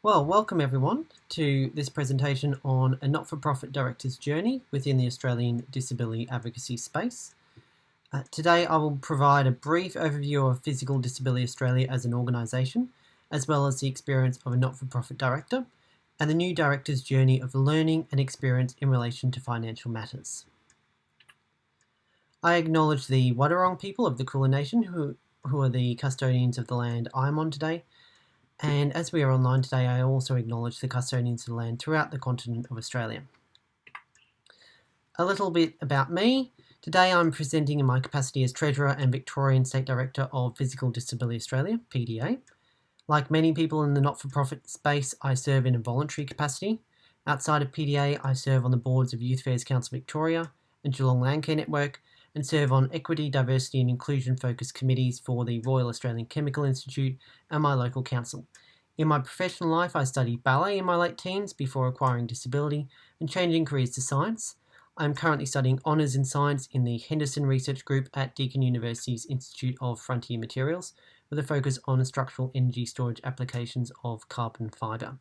Well, welcome everyone to this presentation on a not-for-profit director's journey within the Australian disability advocacy space. Today I will provide a brief overview of Physical Disability Australia as an organisation, as well as the experience of a not-for-profit director, and the new director's journey of learning and experience in relation to financial matters. I acknowledge the Wadawurrung people of the Kulin Nation who are the custodians of the land I'm on today. And as we are online today, I also acknowledge the custodians of the land throughout the continent of Australia. A little bit about me. Today I'm presenting in my capacity as Treasurer and Victorian State Director of Physical Disability Australia, PDA. Like many people in the not-for-profit space, I serve in a voluntary capacity. Outside of PDA, I serve on the boards of Youth Affairs Council Victoria and Geelong Landcare Network, and serve on equity, diversity and inclusion focused committees for the Royal Australian Chemical Institute and my local council. In my professional life, I studied ballet in my late teens before acquiring disability and changing careers to science. I'm currently studying Honours in Science in the Henderson Research Group at Deakin University's Institute of Frontier Materials, with a focus on structural energy storage applications of carbon fibre.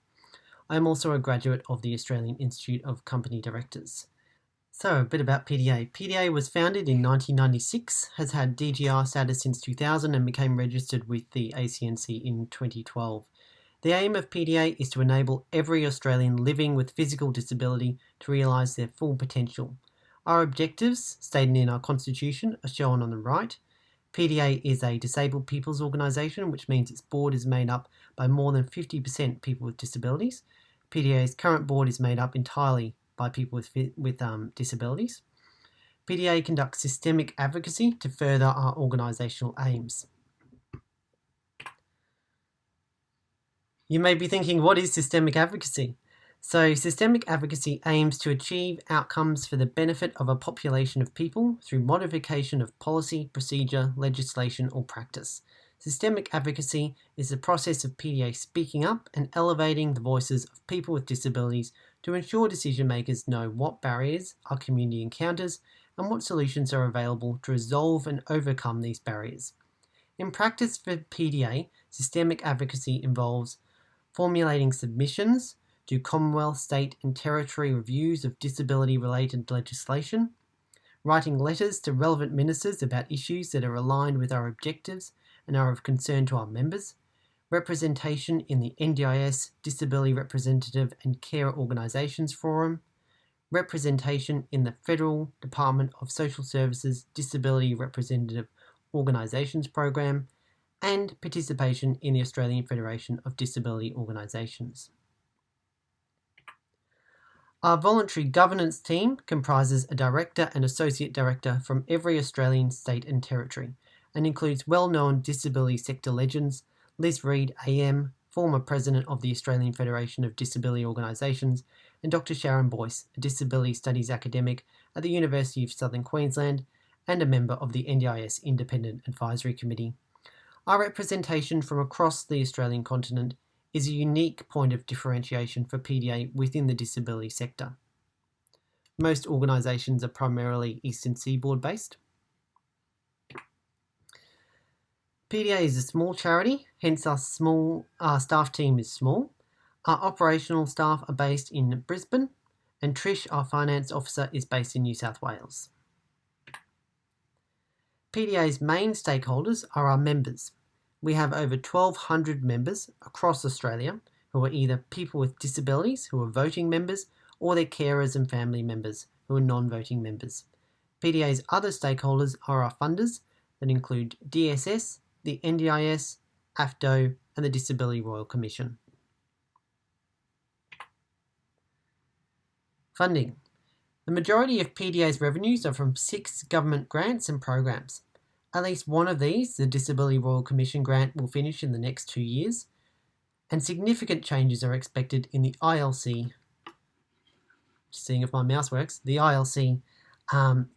I am also a graduate of the Australian Institute of Company Directors. So, a bit about PDA. PDA was founded in 1996, has had DGR status since 2000 and became registered with the ACNC in 2012. The aim of PDA is to enable every Australian living with physical disability to realise their full potential. Our objectives, stated in our constitution, are shown on the right. PDA is a disabled people's organisation, which means its board is made up by more than 50% people with disabilities. PDA's current board is made up entirely by people with disabilities. PDA conducts systemic advocacy to further our organisational aims. You may be thinking, what is systemic advocacy? So, systemic advocacy aims to achieve outcomes for the benefit of a population of people through modification of policy, procedure, legislation or practice. Systemic advocacy is the process of PDA speaking up and elevating the voices of people with disabilities to ensure decision makers know what barriers our community encounters and what solutions are available to resolve and overcome these barriers. In practice for PDA, systemic advocacy involves formulating submissions to Commonwealth, state and territory reviews of disability-related legislation, writing letters to relevant ministers about issues that are aligned with our objectives and are of concern to our members, representation in the NDIS Disability Representative and Care Organisations Forum, representation in the Federal Department of Social Services Disability Representative Organisations Program, and participation in the Australian Federation of Disability Organisations. Our voluntary governance team comprises a director and associate director from every Australian state and territory, and includes well-known disability sector legends Liz Reid AM, former president of the Australian Federation of Disability Organisations, and Dr Sharon Boyce, a disability studies academic at the University of Southern Queensland and a member of the NDIS Independent Advisory Committee. Our representation from across the Australian continent is a unique point of differentiation for PDA within the disability sector. Most organisations are primarily Eastern Seaboard based. PDA is a small charity, hence our staff team is small. Our operational staff are based in Brisbane, and Trish, our finance officer, is based in New South Wales. PDA's main stakeholders are our members. We have over 1,200 members across Australia who are either people with disabilities who are voting members or their carers and family members who are non-voting members. PDA's other stakeholders are our funders that include DSS, the NDIS, AFDO and the Disability Royal Commission. Funding. The majority of PDA's revenues are from 6 government grants and programs. At least one of these, the Disability Royal Commission grant, will finish in the next 2 years, and significant changes are expected in the ILC, seeing if my mouse works, the ILC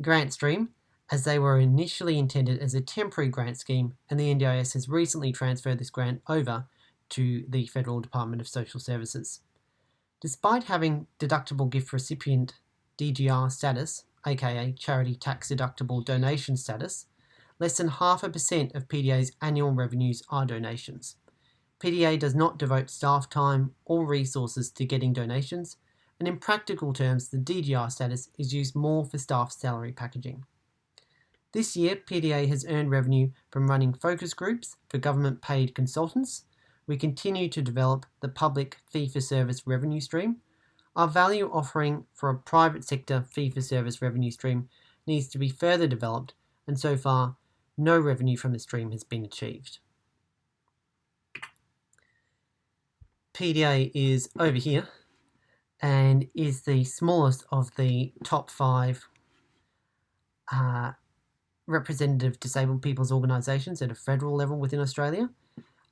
grant stream, as they were initially intended as a temporary grant scheme, and the NDIS has recently transferred this grant over to the Federal Department of Social Services. Despite having deductible gift recipient DGR status, aka charity tax deductible donation status, less than 0.5% of PDA's annual revenues are donations. PDA does not devote staff time or resources to getting donations, and in practical terms, the DGR status is used more for staff salary packaging. This year, PDA has earned revenue from running focus groups for government-paid consultants. We continue to develop the public fee-for-service revenue stream. Our value offering for a private sector fee-for-service revenue stream needs to be further developed, and so far, no revenue from the stream has been achieved. PDA is over here and is the smallest of the top 5 representative disabled people's organisations at a federal level within Australia.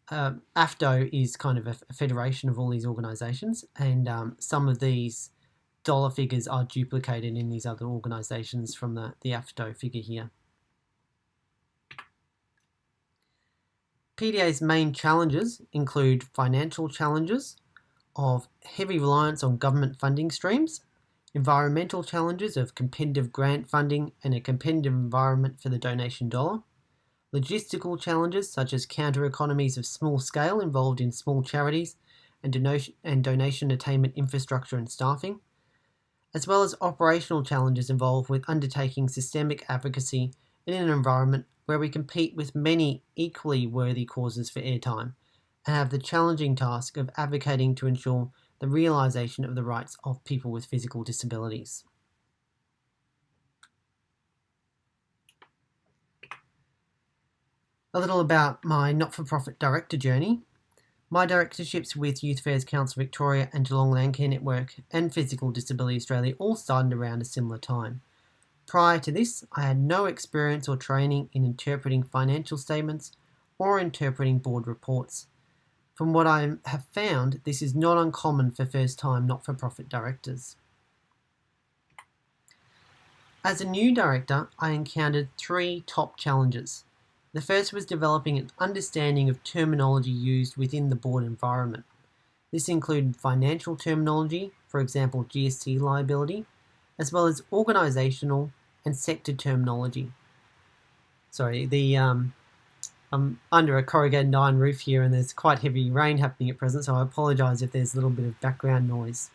AFDO is kind of a federation of all these organisations, and some of these dollar figures are duplicated in these other organisations from the AFDO figure here. PDA's main challenges include financial challenges of heavy reliance on government funding streams, environmental challenges of competitive grant funding and a competitive environment for the donation dollar, logistical challenges such as counter economies of small scale involved in small charities and donation attainment infrastructure and staffing, as well as operational challenges involved with undertaking systemic advocacy in an environment where we compete with many equally worthy causes for airtime and have the challenging task of advocating to ensure the realisation of the rights of people with physical disabilities. A little about my not-for-profit director journey. My directorships with Youth Affairs Council Victoria and Geelong Landcare Network and Physical Disability Australia all started around a similar time. Prior to this, I had no experience or training in interpreting financial statements or interpreting board reports. From what I have found, this is not uncommon for first-time not-for-profit directors. As a new director, I encountered 3 top challenges. The first was developing an understanding of terminology used within the board environment. This included financial terminology, for example GST liability, as well as organisational and sector terminology. I'm under a corrugated iron roof here and there's quite heavy rain happening at present, so I apologise if there's a little bit of background noise.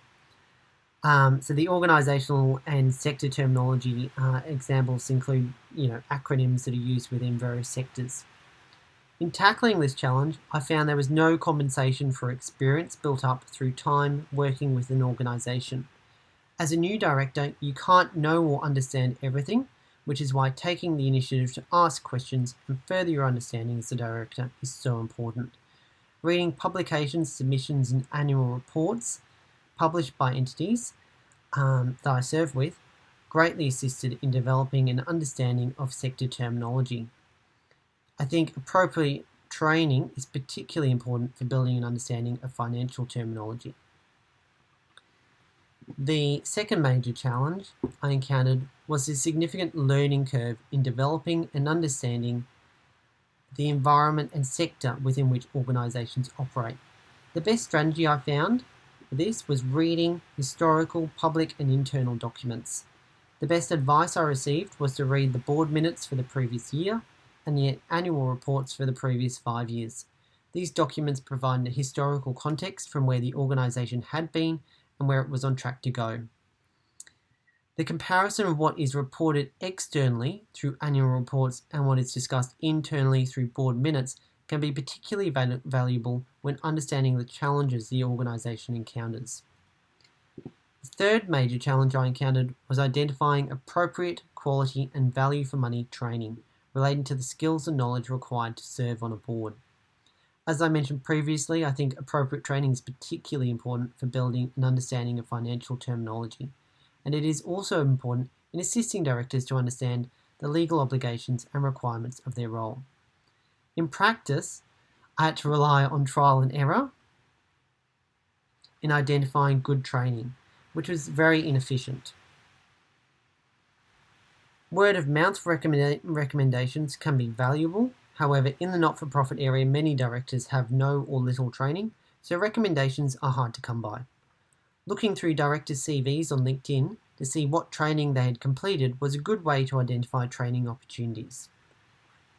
So the organisational and sector terminology examples include, acronyms that are used within various sectors. In tackling this challenge, I found there was no compensation for experience built up through time working with an organisation. As a new director, you can't know or understand everything, which is why taking the initiative to ask questions and further your understanding as a director is so important. Reading publications, submissions and annual reports published by entities that I serve with greatly assisted in developing an understanding of sector terminology. I think appropriate training is particularly important for building an understanding of financial terminology. The second major challenge I encountered was a significant learning curve in developing and understanding the environment and sector within which organisations operate. The best strategy I found for this was reading historical, public and internal documents. The best advice I received was to read the board minutes for the previous year and the annual reports for the previous 5 years. These documents provide a historical context from where the organisation had been and where it was on track to go. The comparison of what is reported externally through annual reports and what is discussed internally through board minutes can be particularly valuable when understanding the challenges the organisation encounters. The third major challenge I encountered was identifying appropriate quality and value for money training relating to the skills and knowledge required to serve on a board. As I mentioned previously, I think appropriate training is particularly important for building an understanding of financial terminology, and it is also important in assisting directors to understand the legal obligations and requirements of their role. In practice, I had to rely on trial and error in identifying good training, which was very inefficient. Word of mouth recommendations can be valuable. However, in the not-for-profit area, many directors have no or little training, so recommendations are hard to come by. Looking through directors' CVs on LinkedIn to see what training they had completed was a good way to identify training opportunities.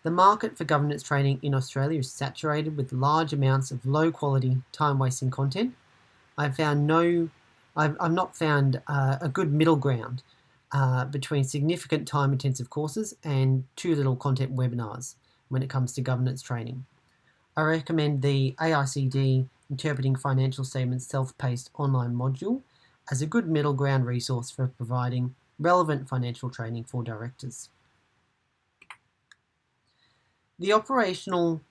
The market for governance training in Australia is saturated with large amounts of low-quality, time-wasting content. I've not found a good middle ground between significant time-intensive courses and too little content webinars when it comes to governance training. I recommend the AICD Interpreting Financial Statements self-paced online module as a good middle ground resource for providing relevant financial training for directors. The operational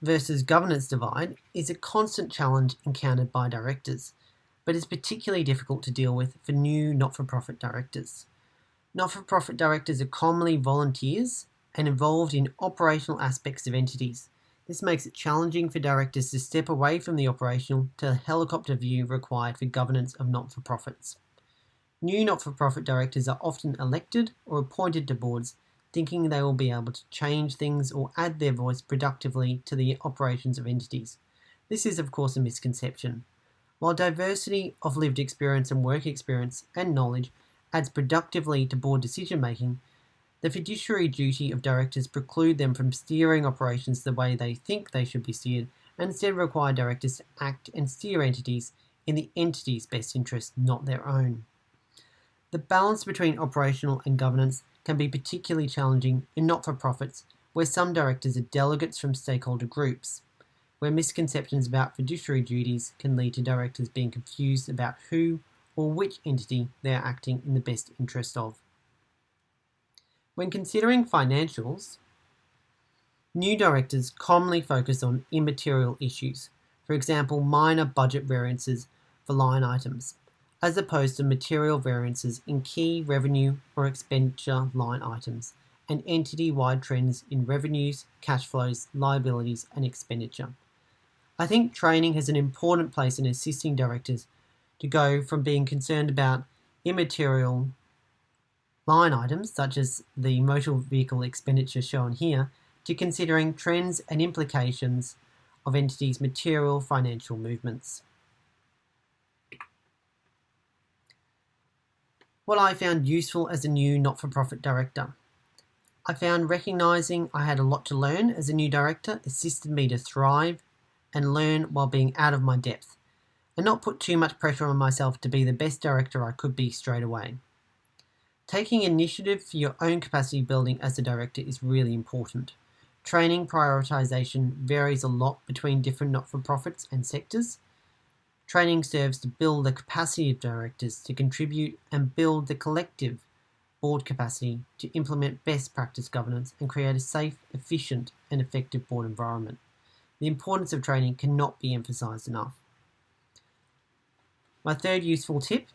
versus governance divide is a constant challenge encountered by directors, but is particularly difficult to deal with for new not-for-profit directors. Not-for-profit directors are commonly volunteers and involved in operational aspects of entities. This makes it challenging for directors to step away from the operational to the helicopter view required for governance of not-for-profits. New not-for-profit directors are often elected or appointed to boards thinking they will be able to change things or add their voice productively to the operations of entities. This is, of course, a misconception. While diversity of lived experience and work experience and knowledge adds productively to board decision-making, the fiduciary duty of directors preclude them from steering operations the way they think they should be steered, and instead require directors to act and steer entities in the entity's best interest, not their own. The balance between operational and governance can be particularly challenging in not-for-profits, where some directors are delegates from stakeholder groups, where misconceptions about fiduciary duties can lead to directors being confused about who or which entity they are acting in the best interest of. When considering financials, new directors commonly focus on immaterial issues, for example, minor budget variances for line items, as opposed to material variances in key revenue or expenditure line items, and entity-wide trends in revenues, cash flows, liabilities, and expenditure. I think training has an important place in assisting directors to go from being concerned about immaterial line items, such as the motor vehicle expenditure shown here, to considering trends and implications of entities' material financial movements. What I found useful as a new not-for-profit director. I found recognising I had a lot to learn as a new director assisted me to thrive and learn while being out of my depth, and not put too much pressure on myself to be the best director I could be straight away. Taking initiative for your own capacity building as a director is really important. Training prioritisation varies a lot between different not-for-profits and sectors. Training serves to build the capacity of directors to contribute and build the collective board capacity to implement best practice governance and create a safe, efficient and effective board environment. The importance of training cannot be emphasised enough. My third useful tip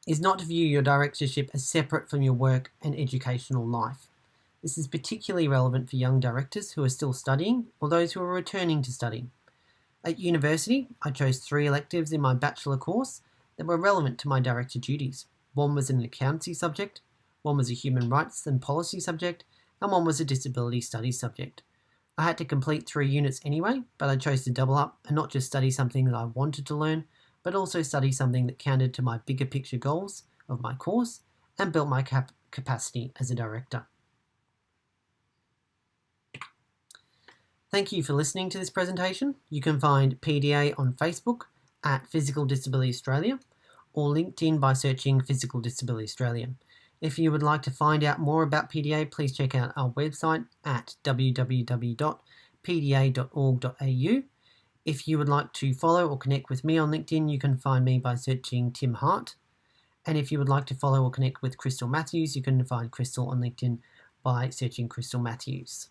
is not to view your directorship as separate from your work and educational life. This is particularly relevant for young directors who are still studying or those who are returning to study. At university, I chose 3 electives in my bachelor course that were relevant to my director duties. One was an accountancy subject, one was a human rights and policy subject, and one was a disability studies subject. I had to complete 3 units anyway, but I chose to double up and not just study something that I wanted to learn, but also study something that counted to my bigger picture goals of my course and built my capacity as a director. Thank you for listening to this presentation. You can find PDA on Facebook at Physical Disability Australia or LinkedIn by searching Physical Disability Australia. If you would like to find out more about PDA, please check out our website at www.pda.org.au. If you would like to follow or connect with me on LinkedIn, you can find me by searching Tim Hart. And if you would like to follow or connect with Crystal Matthews, you can find Crystal on LinkedIn by searching Crystal Matthews.